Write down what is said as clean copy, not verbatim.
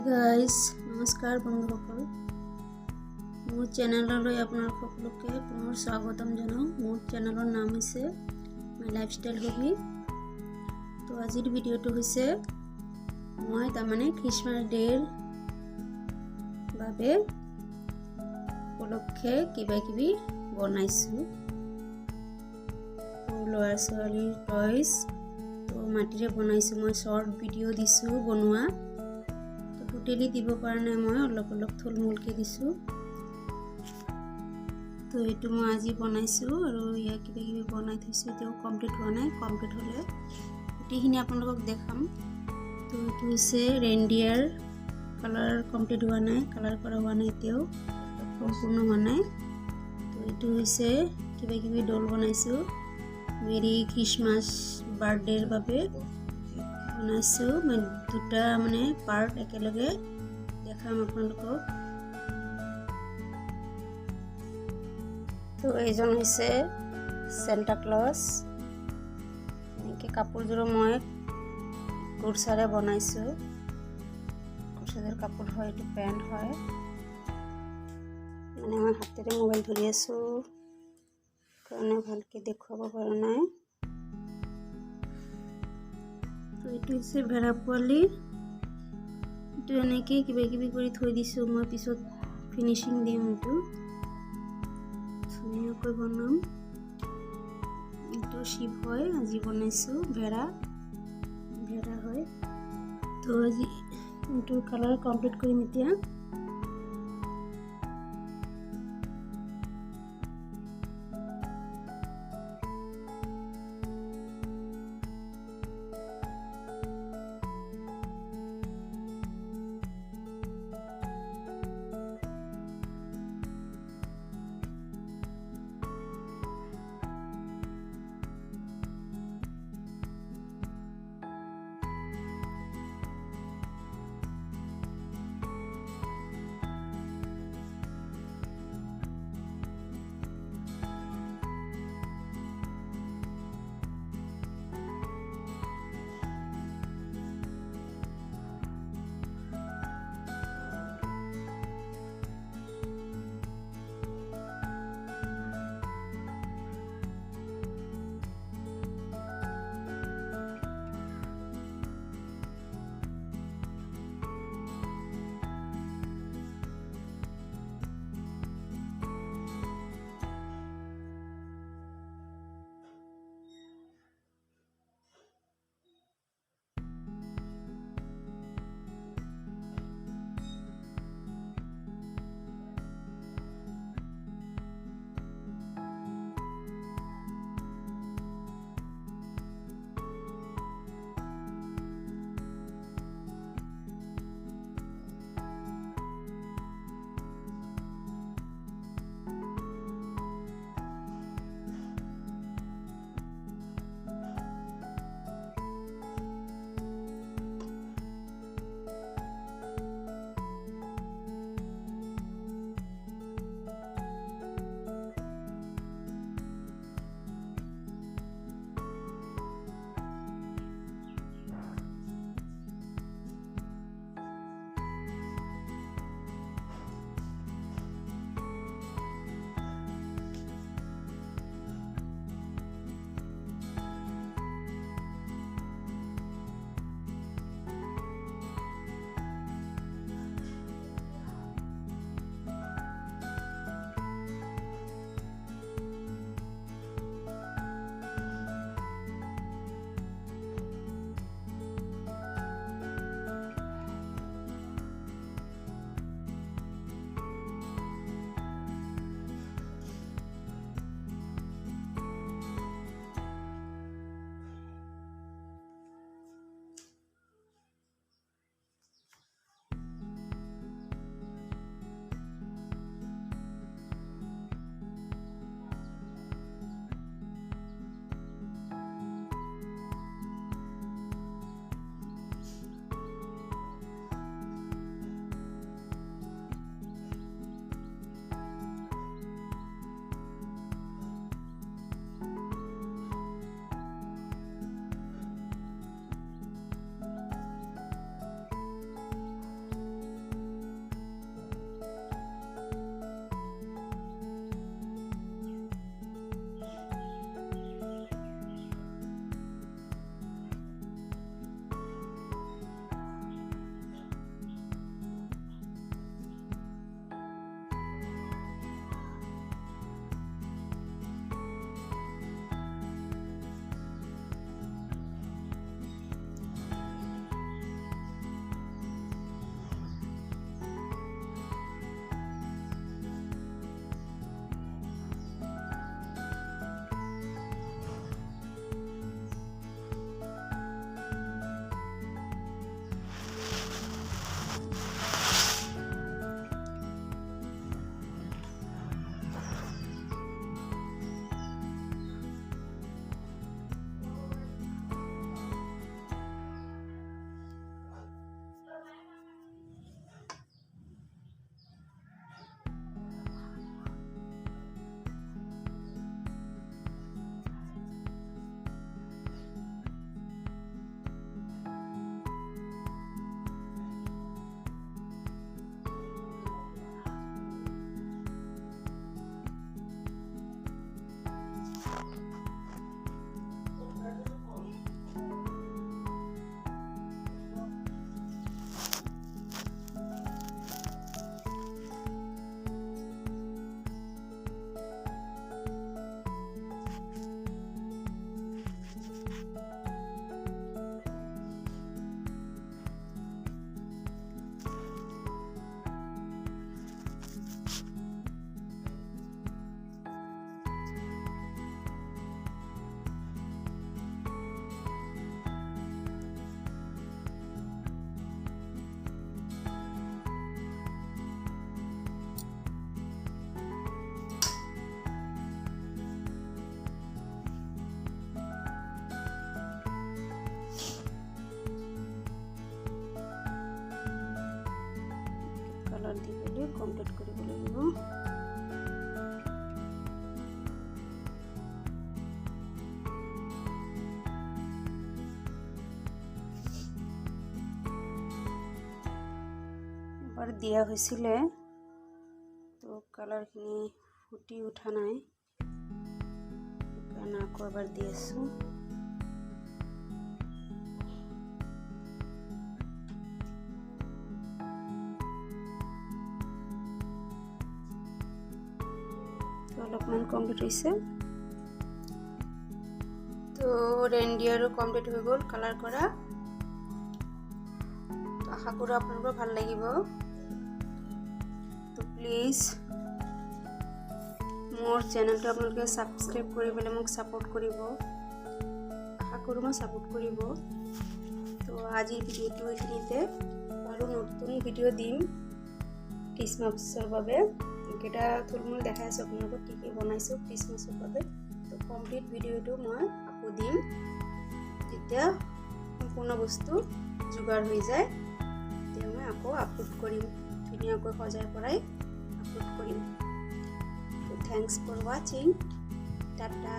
Guys নমস্কাৰ বন্ধুসকল, মোৰ চেনেললৈ আপোনাৰ সকলোকে পুনৰ স্বাগতম জনাওঁ। মোৰ চেনেলৰ নাম হৈছে মাই লাইফষ্টাইল হবি। তো আজিৰ ভিডিঅ'টো হৈছে মই তাৰমানে খ্ৰীষ্টমাছ ডে'ৰ বাবে উপলক্ষে কিবা কিবি বনাইছোঁ। ল'ৰা ছোৱালীৰ টয়ছ তো মাটিৰে বনাইছোঁ। মই শ্বৰ্ট ভিডিঅ' দিছোঁ বনোৱা, টোটেলি দিব পৰা নাই, মই অলপ থুলমূলকৈ দিছোঁ। তো এইটো মই আজি বনাইছোঁ আৰু ইয়াৰ কিবা কিবি বনাই থৈছোঁ, এতিয়াও কমপ্লিট হোৱা নাই। কমপ্লিট হ'লে গোটেইখিনি আপোনালোকক দেখাম। তো এইটো হৈছে ৰেইনডিয়াৰ, কালাৰ কমপ্লিট হোৱা নাই, কালাৰ কৰা হোৱা নাই, এতিয়াও সম্পূৰ্ণ হোৱা নাই। তো এইটো হৈছে কিবা কিবি ডল বনাইছোঁ, মেৰী খ্ৰীষ্টমাছ বাৰ্থডেৰ বাবে বনাইছোঁ। মই দুটা মানে পাৰ্ট একেলগে দেখাম আপোনালোকক। তো এইজন হৈছে চেণ্টা ক্লজ। এনেকৈ কাপোৰযোৰো মই কুৰ্চাৰে বনাইছোঁ। কুৰ্চাৰ কাপোৰ হয়, এইটো পেণ্ট হয়। মানে মই হাতেৰে মোবাইল ধৰি আছোঁ কাৰণে ভালকৈ দেখুৱাব পৰা নাই। তো এইটো হৈছে ভেড়া পোৱালি। এইটো এনেকৈ কিবা কিবি কৰি থৈ দিছোঁ, মই পিছত ফিনিচিং দিম। এইটো ধুনীয়াকৈ বনাম। এইটো শিৱ হয়, আজি বনাইছোঁ। ভেড়া হয়। তো আজি এইটো কালাৰ কমপ্লিট কৰিম এতিয়া। কালাৰ দি পেলাই কমপ্লিট কৰিব লাগিব। এবাৰ দিয়া হৈছিলে তো কালাৰখিনি ফুটি উঠা নাই, সেইকাৰণে আকৌ এবাৰ দি আছোঁ। অলপমান কমপ্লিট হৈছে, তো ৰেইনডিয়াৰো কমপ্লিট হৈ গ'ল কালাৰ কৰা। তো আশা কৰোঁ আপোনালোকৰ ভাল লাগিব। তো প্লিজ মোৰ চেনেলটো আপোনালোকে ছাবস্ক্ৰাইব কৰি পেলাই মোক ছাপোৰ্ট কৰিব, আশা কৰোঁ মই ছাপোৰ্ট কৰিব। তো আজিৰ ভিডিঅ'টো এইখিনিতে, আৰু নতুন ভিডিঅ' দিম খ্ৰীষ্টমাছৰ বাবে। এইকেইটা থুলমূল দেখাই আছোঁ আপোনালোকক কি কি বনাইছোঁ খ্ৰীষ্টমাছৰ বাবে। তো কমপ্লিট ভিডিঅ'টো মই আকৌ দিম যেতিয়া সম্পূৰ্ণ বস্তু যোগাৰ হৈ যায়, তেতিয়া মই আকৌ আপলোড কৰিম, ধুনীয়াকৈ সজাই পৰাই আপলোড কৰিম। তো থ্যাংকস ফৰ ওয়াচিং, টাটা।